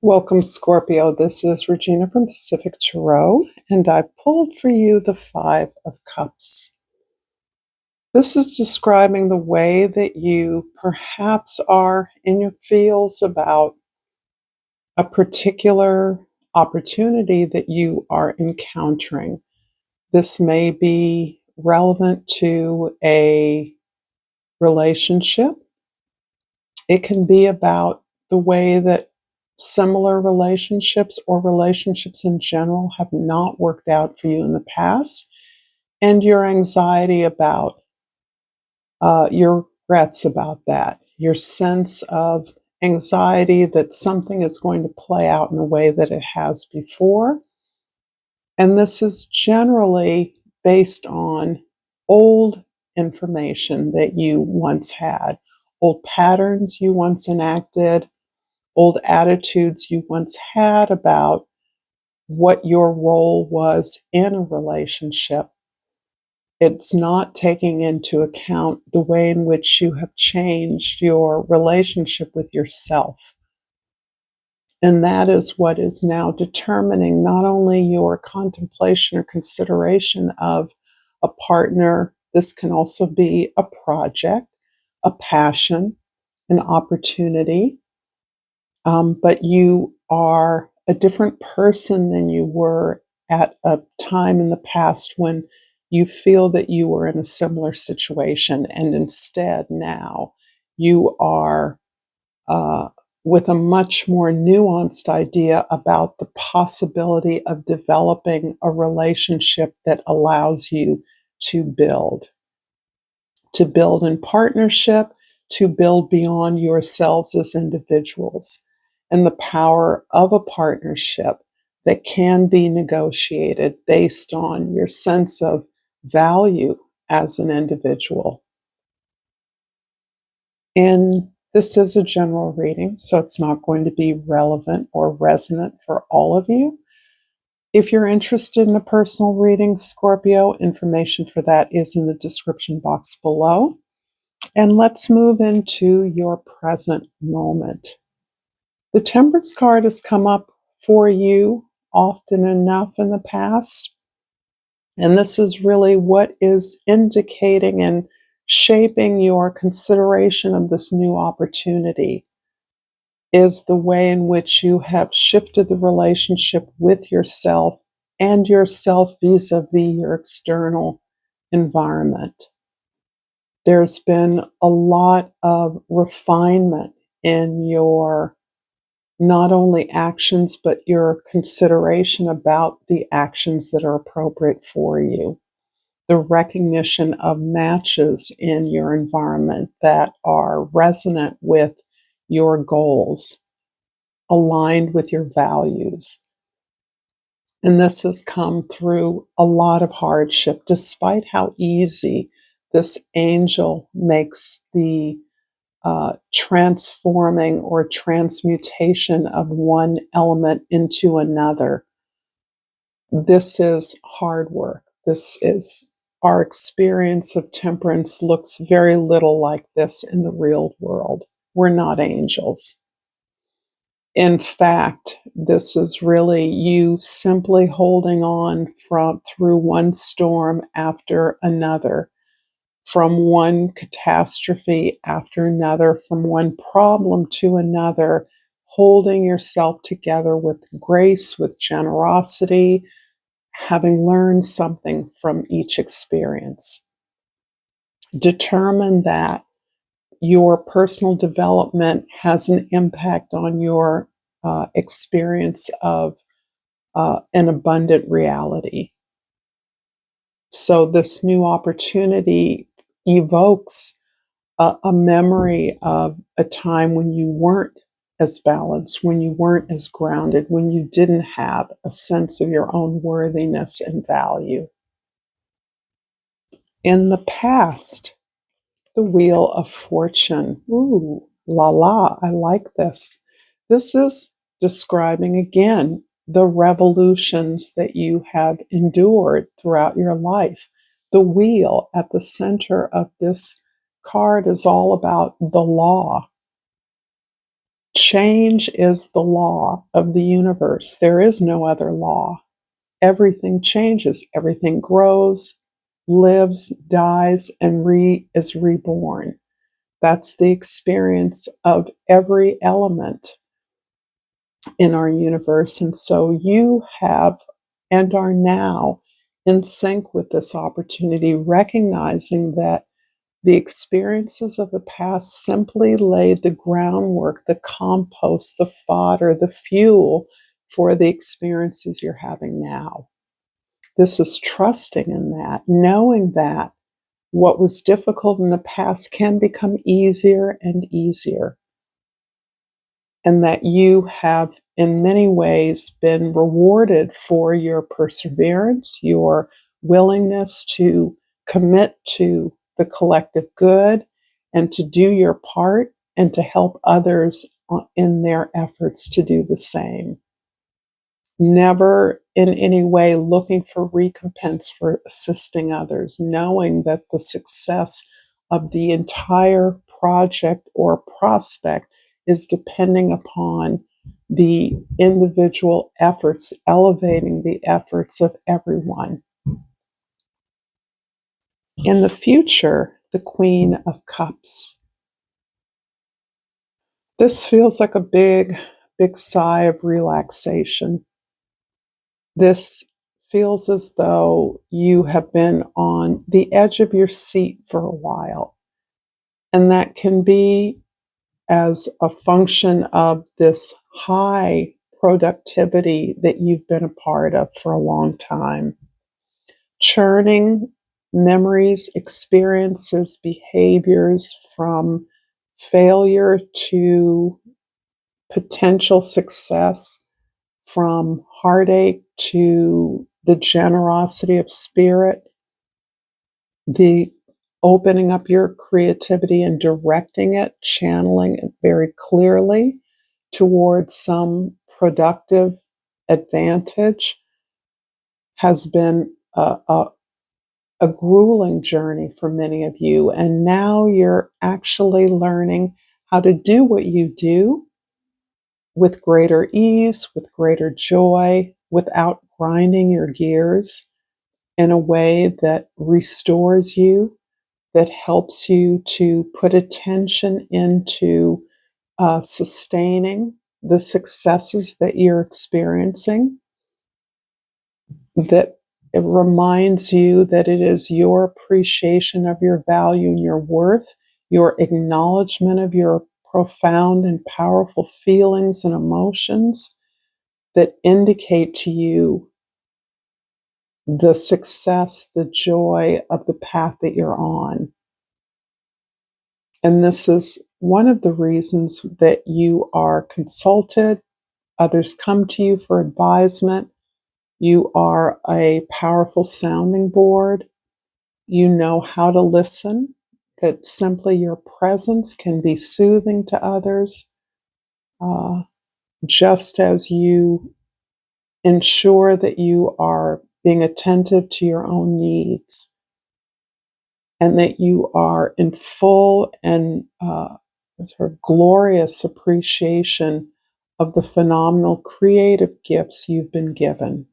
Welcome, Scorpio. This is Regina from Pacific Tarot, and I pulled for you the Five of Cups. This is describing the way that you perhaps are in your feels about a particular opportunity that you are encountering. This may be relevant to a relationship. It can be about the way that similar relationships or relationships in general have not worked out for you in the past, and your anxiety about your regrets about that, your sense of anxiety that something is going to play out in a way that it has before. And this is generally based on old information that you once had, old patterns you once enacted, old attitudes you once had about what your role was in a relationship. It's not taking into account the way in which you have changed your relationship with yourself. And that is what is now determining not only your contemplation or consideration of a partner, this can also be a project, a passion, an opportunity. But you are a different person than you were at a time in the past when you feel that you were in a similar situation. And instead, now you are with a much more nuanced idea about the possibility of developing a relationship that allows you to build in partnership, to build beyond yourselves as individuals, and the power of a partnership that can be negotiated based on your sense of value as an individual. And this is a general reading, so it's not going to be relevant or resonant for all of you. If you're interested in a personal reading, Scorpio, information for that is in the description box below. And let's move into your present moment. The Temperance card has come up for you often enough in the past. And this is really what is indicating and shaping your consideration of this new opportunity, is the way in which you have shifted the relationship with yourself and yourself vis-a-vis your external environment. There's been a lot of refinement in your not only actions, but your consideration about the actions that are appropriate for you. The recognition of matches in your environment that are resonant with your goals, aligned with your values. And this has come through a lot of hardship, despite how easy this angel makes the transforming or transmutation of one element into another. This is hard work. This is our experience of temperance looks very little like this in the real world. We're not angels. In fact, this is really you simply holding on through one storm after another, from one catastrophe after another, from one problem to another, holding yourself together with grace, with generosity, having learned something from each experience. Determine that your personal development has an impact on your experience of an abundant reality. So this new opportunity evokes a memory of a time when you weren't as balanced, when you weren't as grounded, when you didn't have a sense of your own worthiness and value. In the past, the Wheel of Fortune. Ooh, la la, I like this. This is describing again the revolutions that you have endured throughout your life. The wheel at the center of this card is all about the law. Change is the law of the universe. There is no other law. Everything changes, everything grows, lives, dies, and is reborn. That's the experience of every element in our universe. And so you have and are now in sync with this opportunity, recognizing that the experiences of the past simply laid the groundwork, the compost, the fodder, the fuel for the experiences you're having now. This is trusting in that, knowing that what was difficult in the past can become easier and easier, and that you have in many ways been rewarded for your perseverance, your willingness to commit to the collective good and to do your part and to help others in their efforts to do the same. Never in any way looking for recompense for assisting others, knowing that the success of the entire project or prospect is depending upon the individual efforts, elevating the efforts of everyone. In the future, the Queen of Cups. This feels like a big, big sigh of relaxation. This feels as though you have been on the edge of your seat for a while. And that can be as a function of this high productivity that you've been a part of for a long time. Churning memories, experiences, behaviors from failure to potential success, from heartache to the generosity of spirit, the opening up your creativity and directing it, channeling it very clearly towards some productive advantage has been a grueling journey for many of you. And now you're actually learning how to do what you do with greater ease, with greater joy, without grinding your gears in a way that restores you, that helps you to put attention into sustaining the successes that you're experiencing, that it reminds you that it is your appreciation of your value and your worth, your acknowledgement of your profound and powerful feelings and emotions that indicate to you the success, the joy of the path that you're on. And this is one of the reasons that you are consulted. Others come to you for advisement. You are a powerful sounding board. You know how to listen, that simply your presence can be soothing to others, just as you ensure that you are being attentive to your own needs, and that you are in full and sort of glorious appreciation of the phenomenal creative gifts you've been given.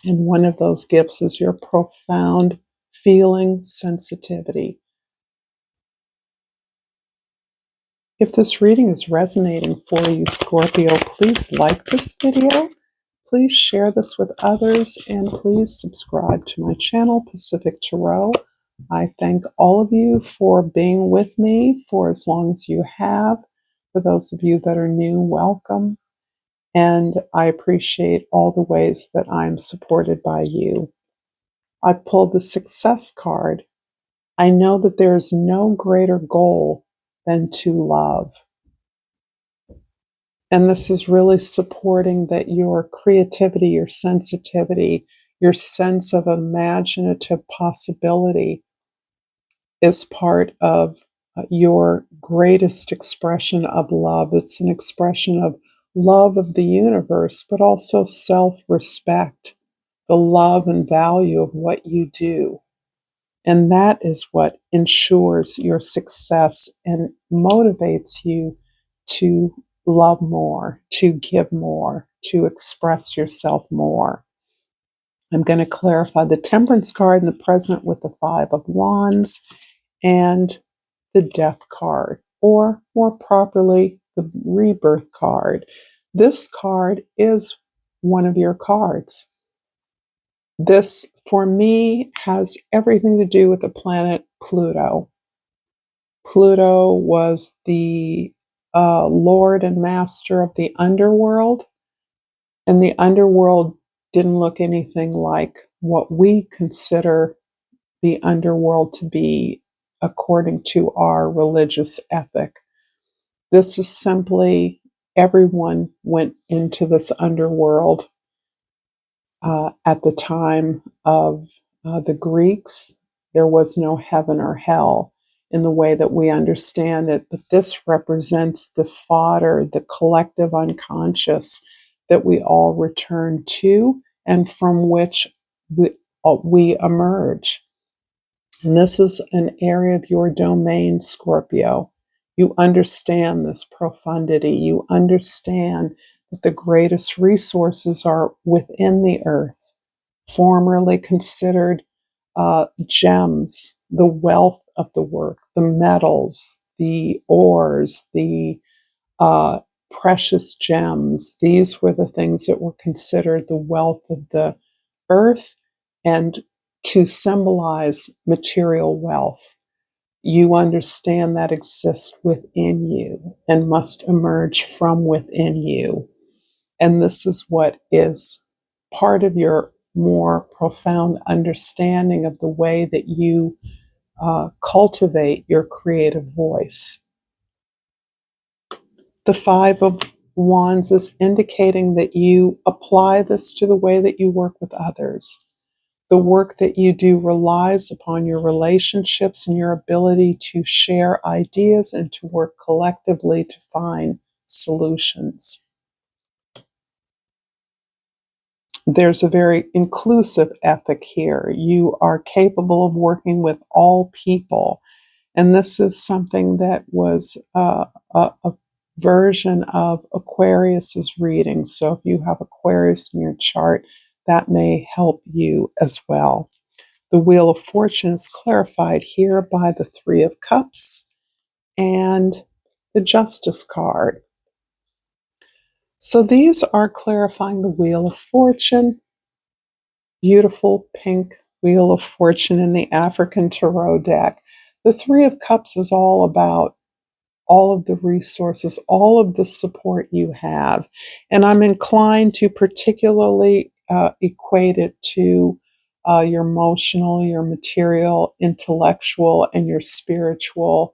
And one of those gifts is your profound feeling sensitivity. If this reading is resonating for you, Scorpio, please like this video. Please share this with others, and please subscribe to my channel, Pacific Tarot. I thank all of you for being with me for as long as you have. For those of you that are new, welcome. And I appreciate all the ways that I'm supported by you. I pulled the Success card. I know that there is no greater goal than to love. And this is really supporting that your creativity, your sensitivity, your sense of imaginative possibility is part of your greatest expression of love. It's an expression of love of the universe, but also self-respect, the love and value of what you do. And that is what ensures your success and motivates you to love more, to give more, to express yourself more. I'm going to clarify the Temperance card in the present with the Five of Wands and the Death card, or more properly, the Rebirth card. This card is one of your cards. This, for me, has everything to do with the planet Pluto. Pluto was the lord and master of the underworld, and the underworld didn't look anything like what we consider the underworld to be according to our religious ethic. This is simply everyone went into this underworld at the time of the Greeks. There was no heaven or hell in the way that we understand it, but this represents the fodder, the collective unconscious that we all return to and from which we emerge. And this is an area of your domain, Scorpio. You understand this profundity. You understand that the greatest resources are within the earth, formerly considered gems, the wealth of the work, the metals, the ores, the precious gems. These were the things that were considered the wealth of the earth and to symbolize material wealth. You understand that exists within you and must emerge from within you. And this is what is part of your more profound understanding of the way that you cultivate your creative voice. The Five of Wands is indicating that you apply this to the way that you work with others. The work that you do relies upon your relationships and your ability to share ideas and to work collectively to find solutions. There's a very inclusive ethic here. You are capable of working with all people. And this is something that was a version of Aquarius's reading. So if you have Aquarius in your chart, that may help you as well. The Wheel of Fortune is clarified here by the Three of Cups and the Justice card. So these are clarifying the Wheel of Fortune. Beautiful pink Wheel of Fortune in the African Tarot deck. The Three of Cups is all about all of the resources, all of the support you have. And I'm inclined to particularly equate it to your emotional, your material, intellectual, and your spiritual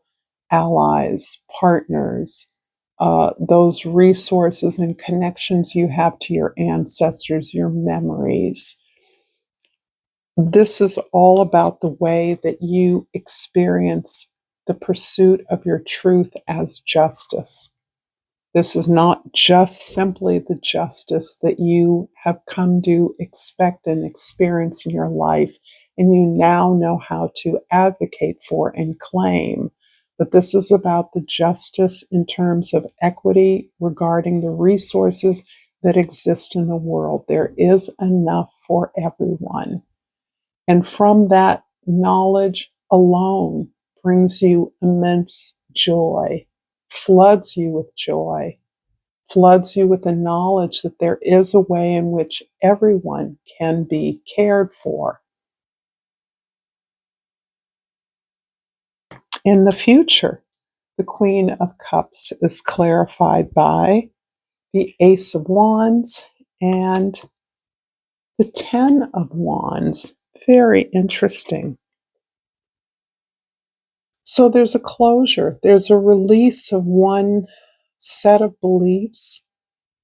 allies, partners, those resources and connections you have to your ancestors, your memories. This is all about the way that you experience the pursuit of your truth as justice. This is not just simply the justice that you have come to expect and experience in your life, and you now know how to advocate for and claim. But this is about the justice in terms of equity regarding the resources that exist in the world. There is enough for everyone. And from that knowledge alone brings you immense joy, floods you with joy, floods you with the knowledge that there is a way in which everyone can be cared for. In the future, the Queen of Cups is clarified by the Ace of Wands and the Ten of Wands. Very interesting. So there's a closure, there's a release of one set of beliefs,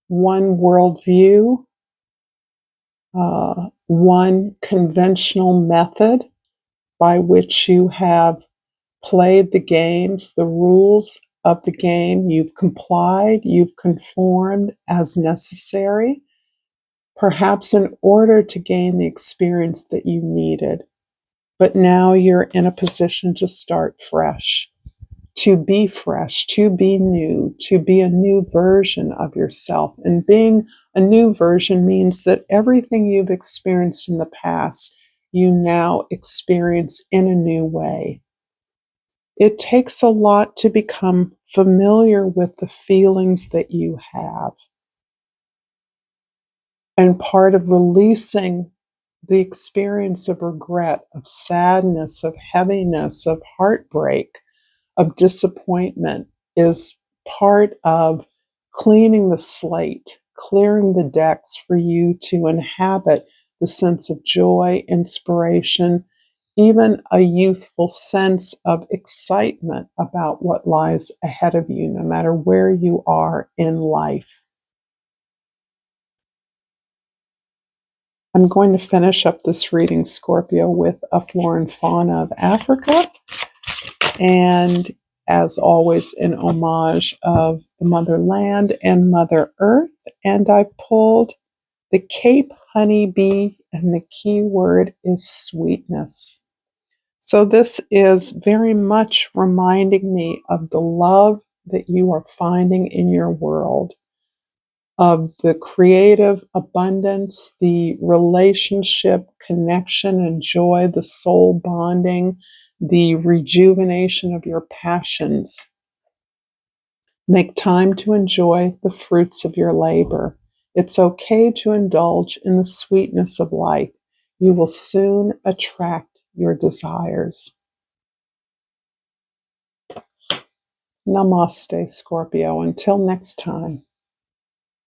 one worldview, one conventional method by which you have played the games, the rules of the game. You've complied, you've conformed as necessary, perhaps in order to gain the experience that you needed. But now you're in a position to start fresh, to be fresh, to be new, to be a new version of yourself. And being a new version means that everything you've experienced in the past, you now experience in a new way. It takes a lot to become familiar with the feelings that you have. And part of releasing the experience of regret, of sadness, of heaviness, of heartbreak, of disappointment is part of cleaning the slate, clearing the decks for you to inhabit the sense of joy, inspiration, even a youthful sense of excitement about what lies ahead of you, no matter where you are in life. I'm going to finish up this reading, Scorpio, with a flora and fauna of Africa, and as always, in homage of the motherland and Mother Earth. And I pulled the Cape honeybee, and the key word is sweetness. So this is very much reminding me of the love that you are finding in your world, of the creative abundance, the relationship connection and joy, the soul bonding, the rejuvenation of your passions. Make time to enjoy the fruits of your labor. It's okay to indulge in the sweetness of life. You will soon attract your desires. Namaste, Scorpio. Until next time.